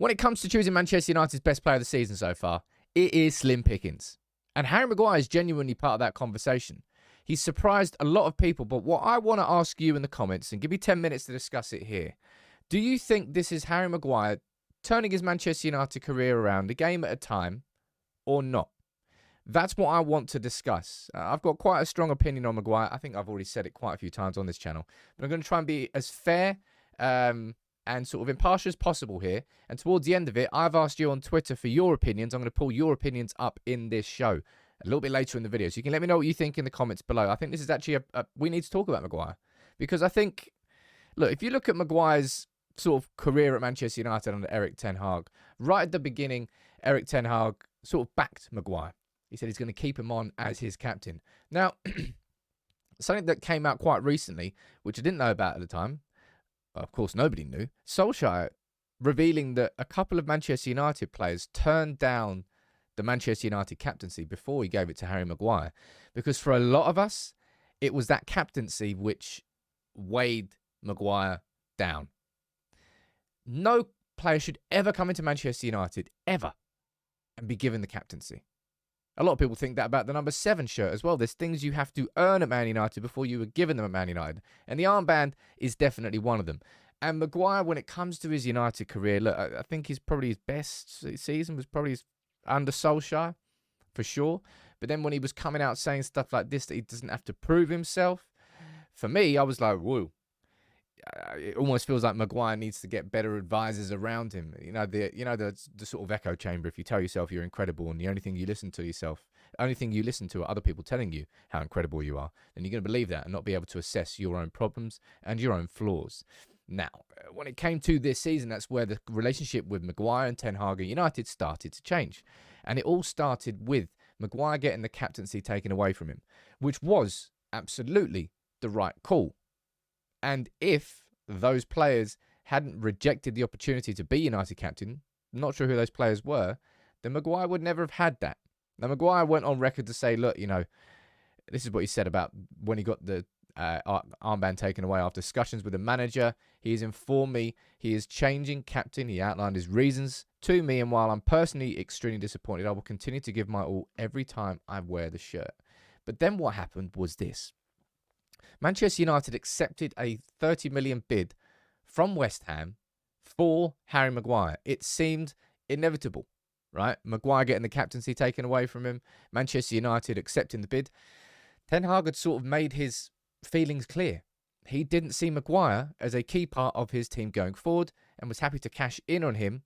When it comes to choosing Manchester United's best player of the season so far, it is slim pickings. And Harry Maguire is genuinely part of that conversation. He's surprised a lot of people, but what I want to ask you in the comments, and give me 10 minutes to discuss it here, do you think this is Harry Maguire turning his Manchester United career around a game at a time or not? That's what I want to discuss. I've got quite a strong opinion on Maguire. I think I've already said it quite a few times on this channel. But I'm going to try and be as fair and sort of impartial as possible here. And towards the end of it, I've asked you on Twitter for your opinions. I'm going to pull your opinions up in this show a little bit later in the video. So you can let me know what you think in the comments below. I think this is actually we need to talk about Maguire. Because I think, look, if you look at Maguire's sort of career at Manchester United under Erik ten Hag, right at the beginning, Erik ten Hag sort of backed Maguire. He said he's going to keep him on as his captain. Now, something that came out quite recently, which I didn't know about at the time, of course nobody knew, Solskjaer revealing that a couple of Manchester United players turned down the Manchester United captaincy before he gave it to Harry Maguire. Because for a lot of us, it was that captaincy which weighed Maguire down. No player should ever come into Manchester United, ever, and be given the captaincy. A lot of people think that about the number 7 shirt as well. There's things you have to earn at Man United before you were given them at Man United. And the armband is definitely one of them. And Maguire, when it comes to his United career, look, I think his best season was probably under Solskjaer, for sure. But then when he was coming out saying stuff like this, that he doesn't have to prove himself, for me, I was like, whoa. It almost feels like Maguire needs to get better advisors around him. The sort of echo chamber. If you tell yourself you're incredible and the only thing you listen to are other people telling you how incredible you are, then you're going to believe that and not be able to assess your own problems and your own flaws. Now, when it came to this season, that's where the relationship with Maguire and Ten Hag United started to change. And it all started with Maguire getting the captaincy taken away from him, which was absolutely the right call. And if those players hadn't rejected the opportunity to be United captain, I'm not sure who those players were, then Maguire would never have had that. Now, Maguire went on record to say, look, this is what he said about when he got the armband taken away after discussions with the manager. He has informed me he is changing captain. He outlined his reasons to me, and while I'm personally extremely disappointed, I will continue to give my all every time I wear the shirt. But then what happened was this. Manchester United accepted a 30 million bid from West Ham for Harry Maguire. It seemed inevitable, right? Maguire getting the captaincy taken away from him, Manchester United accepting the bid. Ten Hag had sort of made his feelings clear. He didn't see Maguire as a key part of his team going forward and was happy to cash in on him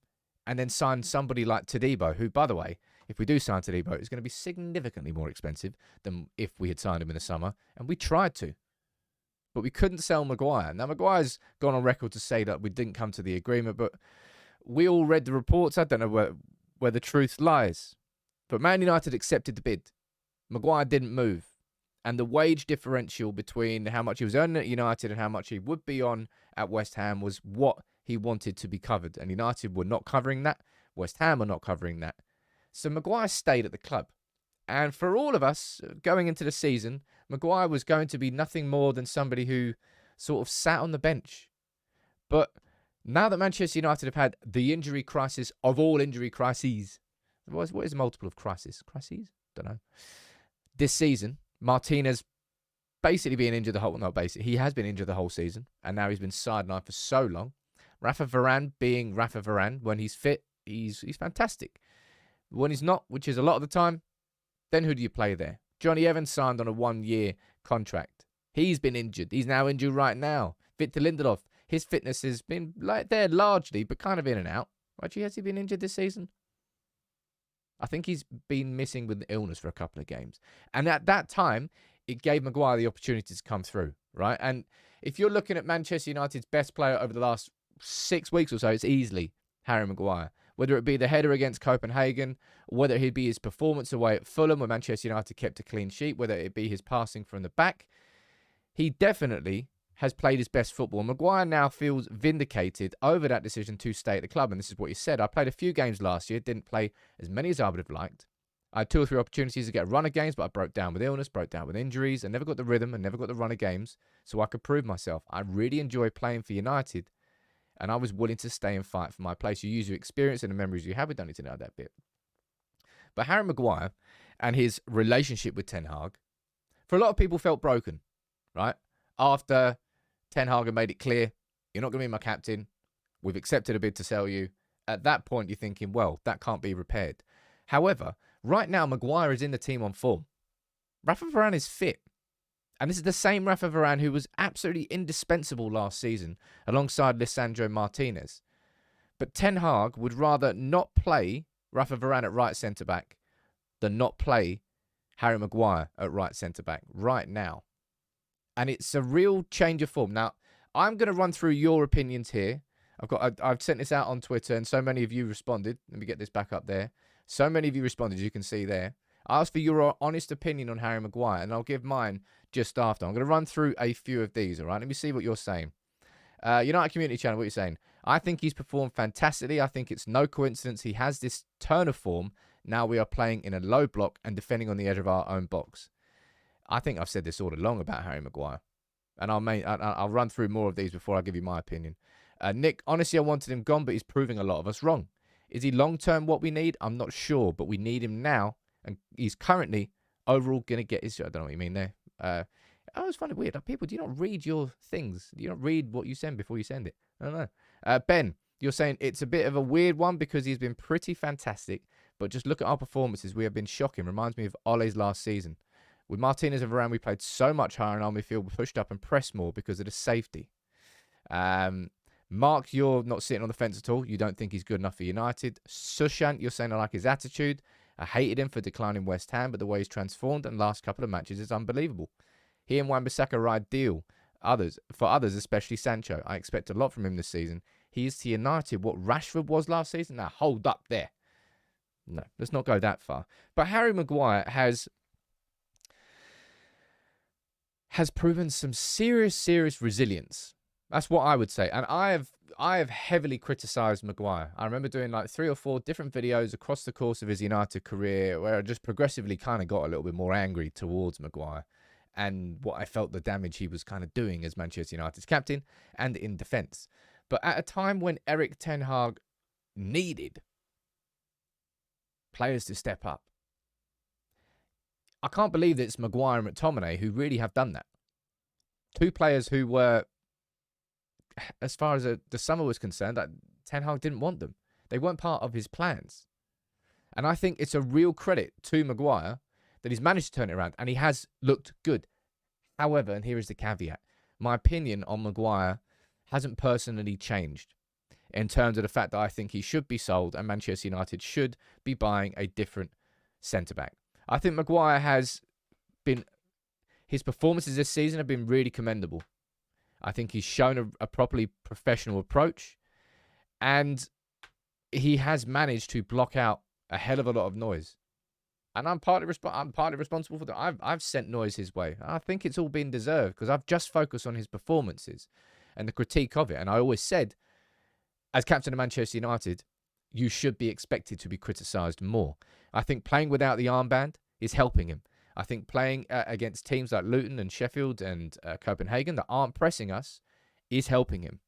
and then sign somebody like Todibo, who, by the way, if we do sign Todibo, is going to be significantly more expensive than if we had signed him in the summer, and we tried to. But we couldn't sell Maguire. Now, Maguire's gone on record to say that we didn't come to the agreement, but we all read the reports. I don't know where the truth lies. But Man United accepted the bid. Maguire didn't move. And the wage differential between how much he was earning at United and how much he would be on at West Ham was what he wanted to be covered. And United were not covering that. West Ham are not covering that. So Maguire stayed at the club. And for all of us going into the season, Maguire was going to be nothing more than somebody who sort of sat on the bench. But now that Manchester United have had the injury crisis of all injury crises, what is a multiple of crisis? Crises? Don't know. This season, Martinez basically being injured the whole, not basically, he has been injured the whole season, and now he's been sidelined for so long. Rafa Varane being Rafa Varane, when he's fit, he's fantastic. When he's not, which is a lot of the time, then who do you play there? Johnny Evans signed on a 1-year contract. He's been injured. He's now injured right now. Victor Lindelof, his fitness has been like there largely, but kind of in and out. Actually, has he been injured this season? I think he's been missing with illness for a couple of games. And at that time, it gave Maguire the opportunity to come through, right? And if you're looking at Manchester United's best player over the last 6 weeks or so, it's easily Harry Maguire. Whether it be the header against Copenhagen, or whether it be his performance away at Fulham where Manchester United kept a clean sheet, whether it be his passing from the back, he definitely has played his best football. Maguire now feels vindicated over that decision to stay at the club. And this is what he said. I played a few games last year, didn't play as many as I would have liked. I had 2 or 3 opportunities to get a run of games, but I broke down with illness, broke down with injuries, and never got the rhythm and never got the run of games, so I could prove myself. I really enjoy playing for United. and I was willing to stay and fight for my place. You use your experience and the memories you have. We don't need to know that bit. But Harry Maguire and his relationship with Ten Hag, for a lot of people, felt broken, right? After Ten Hag had made it clear, you're not going to be my captain. We've accepted a bid to sell you. At that point, you're thinking, well, that can't be repaired. However, right now, Maguire is in the team on form. Rafa Varane is fit. And this is the same Rafa Varane who was absolutely indispensable last season alongside Lisandro Martinez. But Ten Hag would rather not play Rafa Varane at right centre-back than not play Harry Maguire at right centre-back right now. And it's a real change of form. Now, I'm going to run through your opinions here. I've sent this out on Twitter, and so many of you responded. Let me get this back up there. So many of you responded, you can see there. I asked for your honest opinion on Harry Maguire, and I'll give mine just after. I'm going to run through a few of these, all right? Let me see what you're saying. United Community Channel, what are you saying? I think he's performed fantastically. I think it's no coincidence he has this turn of form. Now we are playing in a low block and defending on the edge of our own box. I think I've said this all along about Harry Maguire. And I'll run through more of these before I give you my opinion. Nick, honestly, I wanted him gone, but he's proving a lot of us wrong. Is he long-term what we need? I'm not sure, but we need him now. And he's currently overall going to get his... I don't know what you mean there. I always find it weird. Like, people, do you not read your things? Do you not read what you send before you send it? I don't know. Ben, you're saying it's a bit of a weird one because he's been pretty fantastic, but just look at our performances. We have been shocking. Reminds me of Ole's last season. With Martinez and Varane, we played so much higher in our midfield. We pushed up and pressed more because of the safety. Mark, you're not sitting on the fence at all. You don't think he's good enough for United. Sushant, you're saying I like his attitude. I hated him for declining West Ham, but the way he's transformed in the last couple of matches is unbelievable. He and Wan-Bissaka are ideal. For others, especially Sancho, I expect a lot from him this season. He is to United what Rashford was last season. Now, hold up there. No, let's not go that far. But Harry Maguire has proven some serious resilience. That's what I would say. And I have heavily criticised Maguire. I remember doing like 3 or 4 different videos across the course of his United career where I just progressively kind of got a little bit more angry towards Maguire and what I felt the damage he was kind of doing as Manchester United's captain and in defence. But at a time when Erik Ten Hag needed players to step up, I can't believe that it's Maguire and McTominay who really have done that. 2 players who were, as far as the summer was concerned, that Ten Hag didn't want them. They weren't part of his plans. And I think it's a real credit to Maguire that he's managed to turn it around, and he has looked good. However, and here is the caveat, my opinion on Maguire hasn't personally changed in terms of the fact that I think he should be sold and Manchester United should be buying a different centre-back. I think Maguire his performances this season have been really commendable. I think he's shown a properly professional approach, and he has managed to block out a hell of a lot of noise. And I'm partly responsible for that. I've sent noise his way. I think it's all been deserved because I've just focused on his performances and the critique of it. And I always said, as captain of Manchester United, you should be expected to be criticised more. I think playing without the armband is helping him. I think playing against teams like Luton and Sheffield and Copenhagen that aren't pressing us is helping him.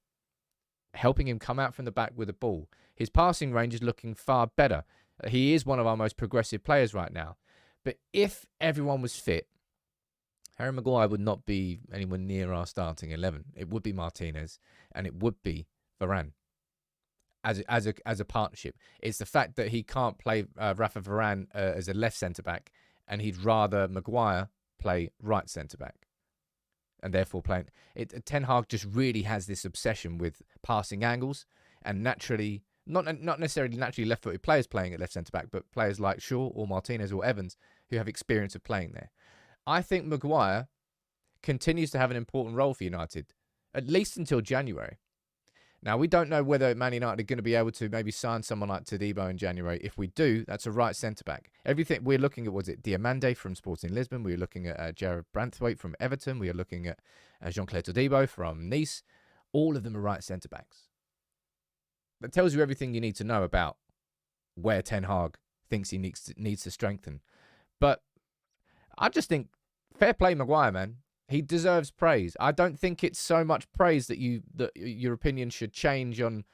Helping him come out from the back with the ball. His passing range is looking far better. He is one of our most progressive players right now. But if everyone was fit, Harry Maguire would not be anywhere near our starting 11. It would be Martinez and it would be Varane as a partnership. It's the fact that he can't play Rafa Varane as a left centre-back, and he'd rather Maguire play right centre-back. And therefore playing... Ten Hag just really has this obsession with passing angles and naturally... Not necessarily naturally left-footed players playing at left centre-back, but players like Shaw or Martinez or Evans who have experience of playing there. I think Maguire continues to have an important role for United, at least until January. Now, we don't know whether Man United are going to be able to maybe sign someone like Todibo in January. If we do, that's a right centre-back. Everything we're looking at, was it Diamande from Sporting Lisbon? We were looking at Jared Branthwaite from Everton. We are looking at Jean-Claire Todibo from Nice. All of them are right centre-backs. That tells you everything you need to know about where Ten Hag thinks he needs to strengthen. But I just think, fair play Maguire, man. He deserves praise. I don't think it's so much praise that your opinion should change on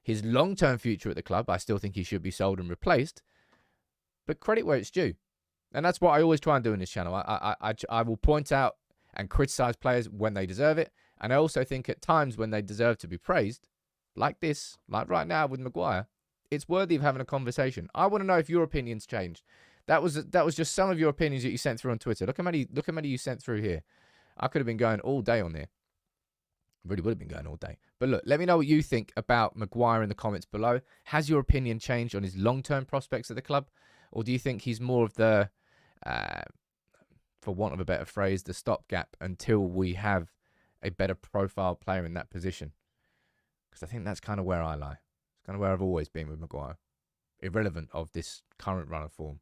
his long-term future at the club. I still think he should be sold and replaced, but credit where it's due. And that's what I always try and do in this channel. I will point out and criticize players when they deserve it. And I also think at times when they deserve to be praised, like this, like right now with Maguire, it's worthy of having a conversation. I want to know if your opinions changed. That was just some of your opinions that you sent through on Twitter. Look how many you sent through here. I could have been going all day on there. Really would have been going all day. But look, let me know what you think about Maguire in the comments below. Has your opinion changed on his long-term prospects at the club? Or do you think he's more of the, for want of a better phrase, the stopgap until we have a better profile player in that position? Because I think that's kind of where I lie. It's kind of where I've always been with Maguire. Irrelevant of this current run of form.